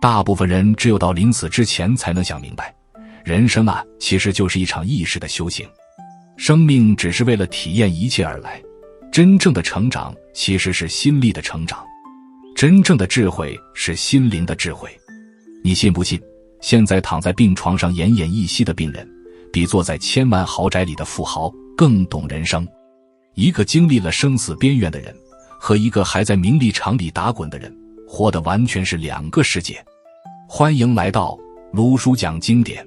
大部分人只有到临死之前才能想明白，人生啊，其实就是一场意识的修行。生命只是为了体验一切而来，真正的成长其实是心力的成长，真正的智慧是心灵的智慧。你信不信，现在躺在病床上奄奄一息的病人，比坐在千万豪宅里的富豪更懂人生。一个经历了生死边缘的人，和一个还在名利场里打滚的人，活的完全是两个世界。欢迎来到卢叔讲经典，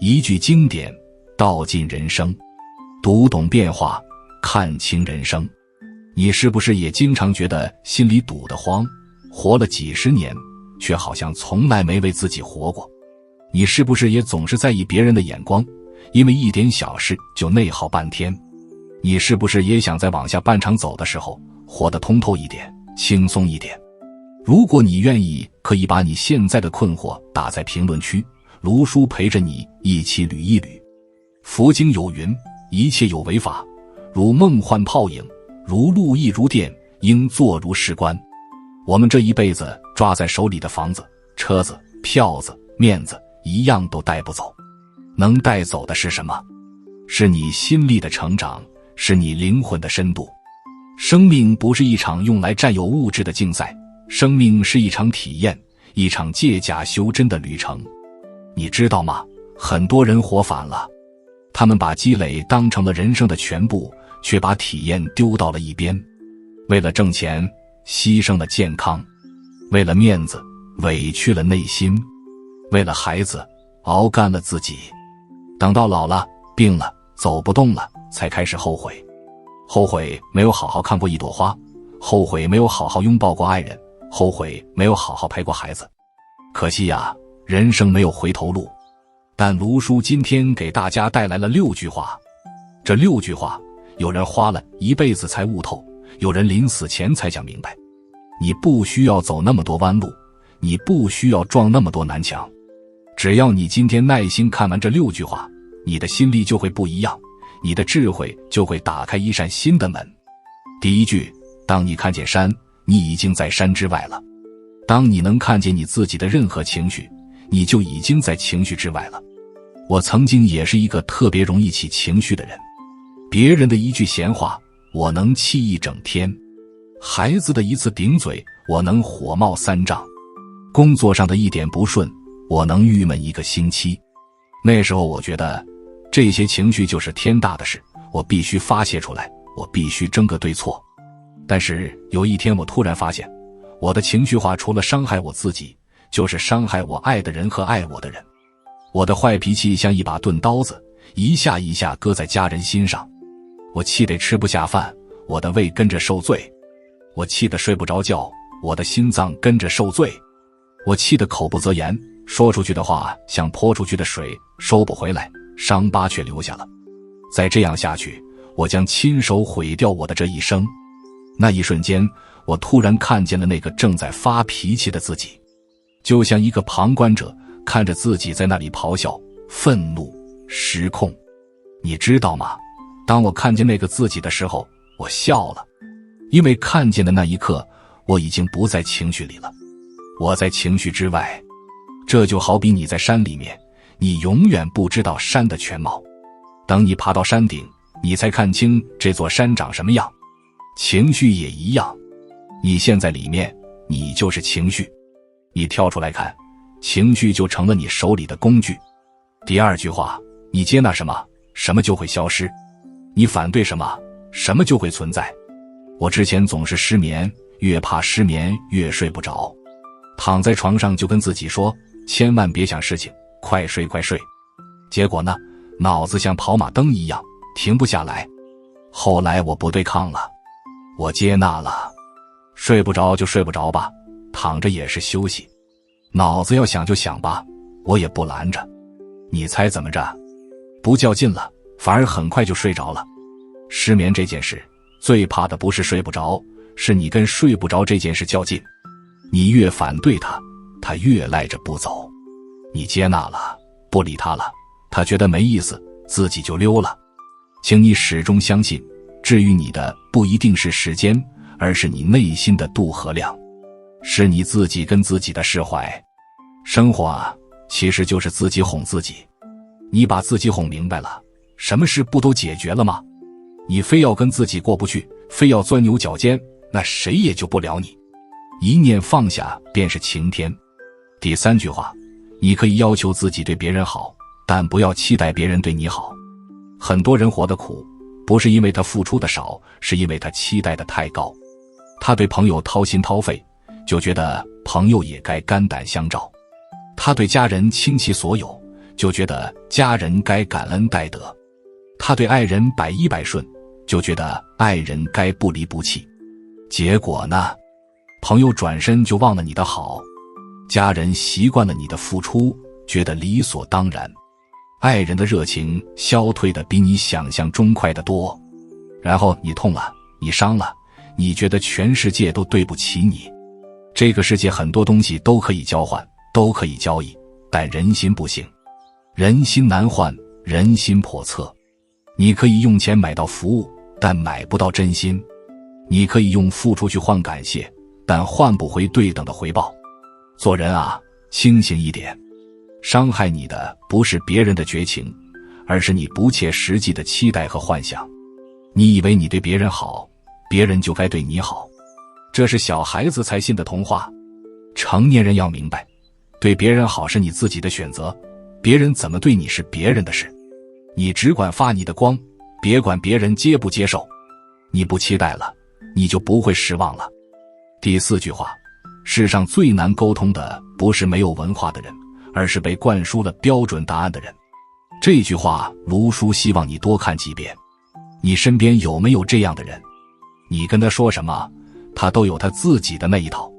一句经典道尽人生，读懂变化，看清人生。你是不是也经常觉得心里堵得慌，活了几十年，却好像从来没为自己活过？你是不是也总是在意别人的眼光，因为一点小事就内耗半天？你是不是也想在往下半场走的时候，活得通透一点，轻松一点？如果你愿意，可以把你现在的困惑打在评论区，卢叔陪着你一起捋一捋。佛经有云，一切有为法，如梦幻泡影，如露亦如电，应作如是观。我们这一辈子抓在手里的房子、车子、票子、面子，一样都带不走。能带走的是什么？是你心力的成长，是你灵魂的深度。生命不是一场用来占有物质的竞赛，生命是一场体验，一场借假修真的旅程。你知道吗？很多人活反了，他们把积累当成了人生的全部，却把体验丢到了一边。为了挣钱，牺牲了健康；为了面子，委屈了内心；为了孩子，熬干了自己。等到老了，病了，走不动了，才开始后悔。后悔没有好好看过一朵花，后悔没有好好拥抱过爱人，后悔没有好好陪过孩子。可惜呀，人生没有回头路。但卢叔今天给大家带来了6句话，这6句话，有人花了一辈子才悟透，有人临死前才想明白。你不需要走那么多弯路，你不需要撞那么多南墙，只要你今天耐心看完这6句话，你的心力就会不一样，你的智慧就会打开一扇新的门。第一句，当你看见山，你已经在山之外了。当你能看见你自己的任何情绪，你就已经在情绪之外了。我曾经也是一个特别容易起情绪的人，别人的一句闲话，我能气一整天；孩子的一次顶嘴，我能火冒3丈；工作上的一点不顺，我能郁闷1个星期。那时候我觉得这些情绪就是天大的事，我必须发泄出来，我必须争个对错。但是有一天我突然发现，我的情绪化除了伤害我自己，就是伤害我爱的人和爱我的人。我的坏脾气像一把钝刀子，一下一下割在家人心上。我气得吃不下饭，我的胃跟着受罪；我气得睡不着觉，我的心脏跟着受罪；我气得口不择言，说出去的话像泼出去的水，收不回来，伤疤却留下了。再这样下去，我将亲手毁掉我的这一生。那一瞬间，我突然看见了那个正在发脾气的自己，就像一个旁观者看着自己在那里咆哮、愤怒、失控。你知道吗？当我看见那个自己的时候，我笑了，因为看见的那一刻，我已经不在情绪里了，我在情绪之外。这就好比你在山里面，你永远不知道山的全貌，等你爬到山顶，你才看清这座山长什么样。情绪也一样，你陷在里面，你就是情绪，你跳出来看，情绪就成了你手里的工具。第2句话，你接纳什么，什么就会消失；你反对什么，什么就会存在。我之前总是失眠，越怕失眠越睡不着，躺在床上就跟自己说，千万别想事情，快睡快睡。结果呢，脑子像跑马灯一样停不下来。后来我不对抗了，我接纳了，睡不着就睡不着吧，躺着也是休息，脑子要想就想吧，我也不拦着。你猜怎么着？不较劲了，反而很快就睡着了。失眠这件事，最怕的不是睡不着，是你跟睡不着这件事较劲。你越反对它，它越赖着不走。你接纳了，不理它了，它觉得没意思，自己就溜了。请你始终相信，治愈你的不一定是时间，而是你内心的度和量，是你自己跟自己的释怀。生活啊，其实就是自己哄自己。你把自己哄明白了，什么事不都解决了吗？你非要跟自己过不去，非要钻牛角尖，那谁也救不了你。一念放下便是晴天。第3句话，你可以要求自己对别人好，但不要期待别人对你好。很多人活得苦，不是因为他付出的少，是因为他期待的太高。他对朋友掏心掏肺，就觉得朋友也该肝胆相照；他对家人倾其所有，就觉得家人该感恩戴德；他对爱人百依百顺，就觉得爱人该不离不弃。结果呢，朋友转身就忘了你的好，家人习惯了你的付出，觉得理所当然，爱人的热情消退得比你想象中快得多。然后你痛了，你伤了，你觉得全世界都对不起你。这个世界很多东西都可以交换，都可以交易，但人心不行。人心难换，人心叵测。你可以用钱买到服务，但买不到真心。你可以用付出去换感谢，但换不回对等的回报。做人啊，清醒一点。伤害你的不是别人的绝情，而是你不切实际的期待和幻想。你以为你对别人好，别人就该对你好，这是小孩子才信的童话。成年人要明白，对别人好是你自己的选择，别人怎么对你是别人的事。你只管发你的光，别管别人接不接受。你不期待了，你就不会失望了。第4句话，世上最难沟通的不是没有文化的人，而是被灌输了标准答案的人。这句话卢叔希望你多看几遍。你身边有没有这样的人？你跟他说什么，他都有他自己的那一套。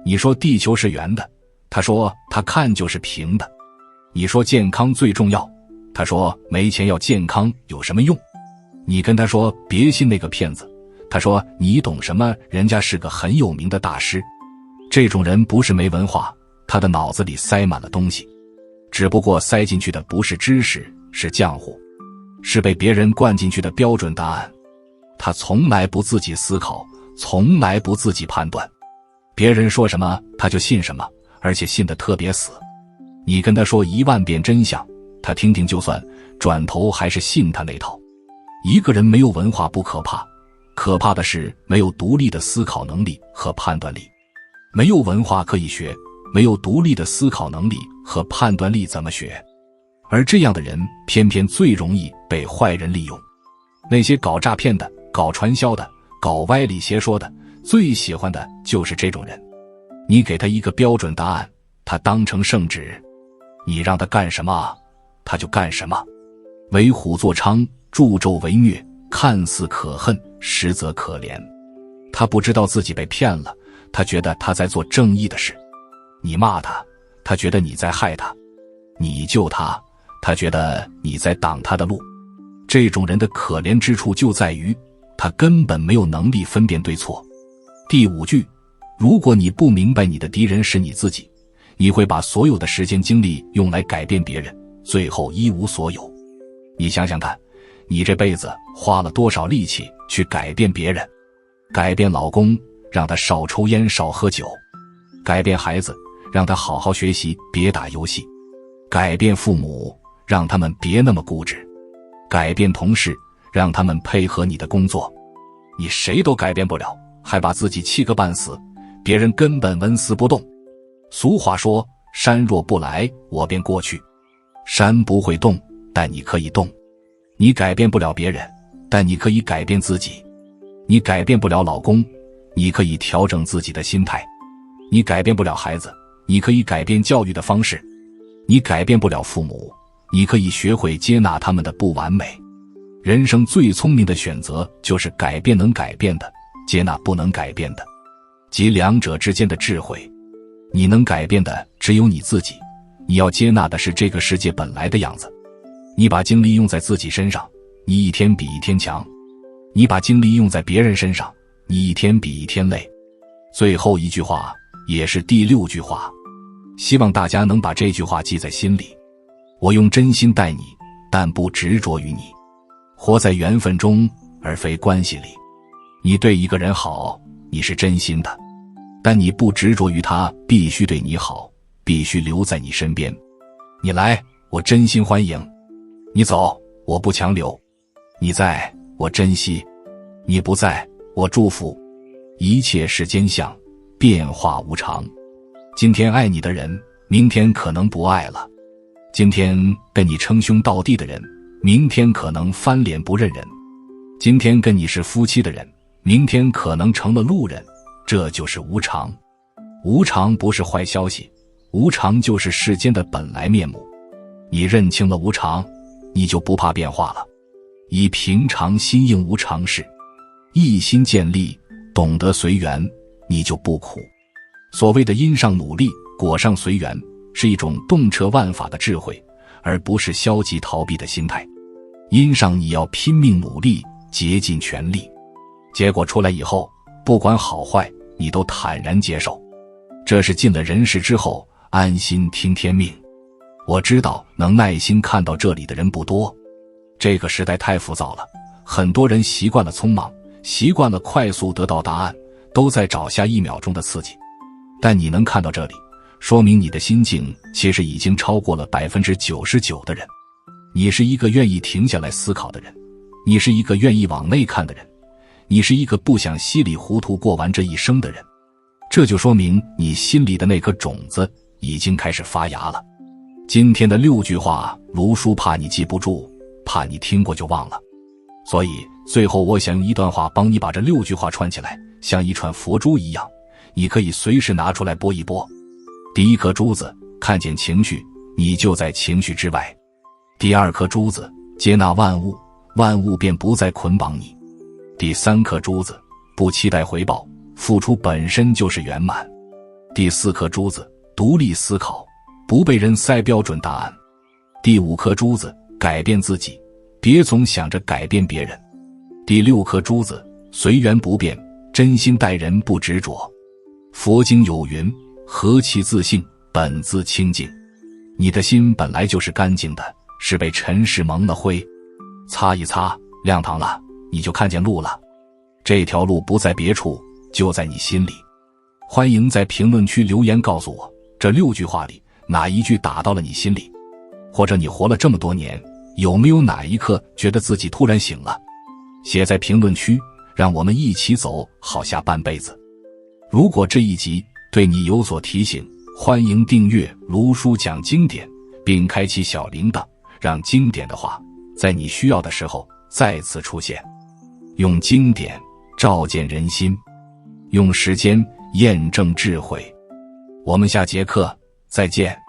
你说地球是圆的，他说他看就是平的。你说健康最重要，他说没钱要健康有什么用？你跟他说别信那个骗子，他说你懂什么，人家是个很有名的大师。这种人不是没文化，他的脑子里塞满了东西，只不过塞进去的不是知识，是浆糊，是被别人灌进去的标准答案。他从来不自己思考，从来不自己判断，别人说什么他就信什么，而且信得特别死。你跟他说1万遍真相，他听听就算，转头还是信他那套。一个人没有文化不可怕，可怕的是没有独立的思考能力和判断力。没有文化可以学，没有独立的思考能力和判断力怎么学？而这样的人偏偏最容易被坏人利用。那些搞诈骗的，搞传销的，搞歪理邪说的，最喜欢的就是这种人。你给他一个标准答案，他当成圣旨，你让他干什么他就干什么。为虎作伥，助纣为虐，看似可恨，实则可怜。他不知道自己被骗了，他觉得他在做正义的事。你骂他，他觉得你在害他；你救他，他觉得你在挡他的路。这种人的可怜之处就在于，他根本没有能力分辨对错。第5句，如果你不明白你的敌人是你自己，你会把所有的时间精力用来改变别人，最后一无所有。你想想看，你这辈子花了多少力气去改变别人？改变老公，让他少抽烟少喝酒；改变孩子，让他好好学习别打游戏；改变父母，让他们别那么固执；改变同事，让他们配合你的工作。你谁都改变不了，还把自己气个半死，别人根本纹丝不动。俗话说，山若不来，我便过去。山不会动，但你可以动。你改变不了别人，但你可以改变自己。你改变不了老公，你可以调整自己的心态。你改变不了孩子，你可以改变教育的方式。你改变不了父母，你可以学会接纳他们的不完美。人生最聪明的选择就是改变能改变的，接纳不能改变的，即两者之间的智慧。你能改变的只有你自己，你要接纳的是这个世界本来的样子。你把精力用在自己身上，你一天比一天强；你把精力用在别人身上，你一天比一天累。最后一句话，也是第6句话，希望大家能把这句话记在心里。我用真心待你，但不执着于你。活在缘分中，而非关系里。你对一个人好，你是真心的，但你不执着于他必须对你好，必须留在你身边。你来，我真心欢迎；你走，我不强留；你在，我珍惜；你不在，我祝福。一切世间相，变化无常。今天爱你的人，明天可能不爱了；今天跟你称兄道弟的人，明天可能翻脸不认人；今天跟你是夫妻的人，明天可能成了路人。这就是无常。无常不是坏消息，无常就是世间的本来面目。你认清了无常，你就不怕变化了。以平常心应无常事，一心建立，懂得随缘，你就不苦。所谓的因上努力，果上随缘，是一种洞彻万法的智慧，而不是消极逃避的心态。因上你要拼命努力，竭尽全力，结果出来以后，不管好坏，你都坦然接受。这是进了人世之后，安心听天命。我知道能耐心看到这里的人不多。这个时代太浮躁了，很多人习惯了匆忙，习惯了快速得到答案，都在找下1秒钟的刺激。但你能看到这里，说明你的心境其实已经超过了 99% 的人。你是一个愿意停下来思考的人，你是一个愿意往内看的人，你是一个不想稀里糊涂过完这一生的人。这就说明你心里的那颗种子已经开始发芽了。今天的6句话，卢叔怕你记不住，怕你听过就忘了，所以最后我想用一段话帮你把这6句话串起来，像一串佛珠一样，你可以随时拿出来拨一拨。第一颗珠子，看见情绪，你就在情绪之外；第二颗珠子，接纳万物，万物便不再捆绑你；第3颗珠子，不期待回报，付出本身就是圆满；第4颗珠子，独立思考，不被人塞标准答案；第5颗珠子，改变自己，别总想着改变别人；第6颗珠子，随缘不变，真心待人不执着。佛经有云，何其自性，本自清净。你的心本来就是干净的，是被尘世蒙了灰，擦一擦，亮堂了，你就看见路了。这条路不在别处，就在你心里。欢迎在评论区留言告诉我，这6句话里哪一句打到了你心里？或者你活了这么多年，有没有哪一刻觉得自己突然醒了？写在评论区，让我们一起走好下半辈子。如果这一集对你有所提醒，欢迎订阅卢叔讲经典，并开启小铃铛，让经典的话在你需要的时候再次出现。用经典照见人心，用时间验证智慧。我们下节课再见。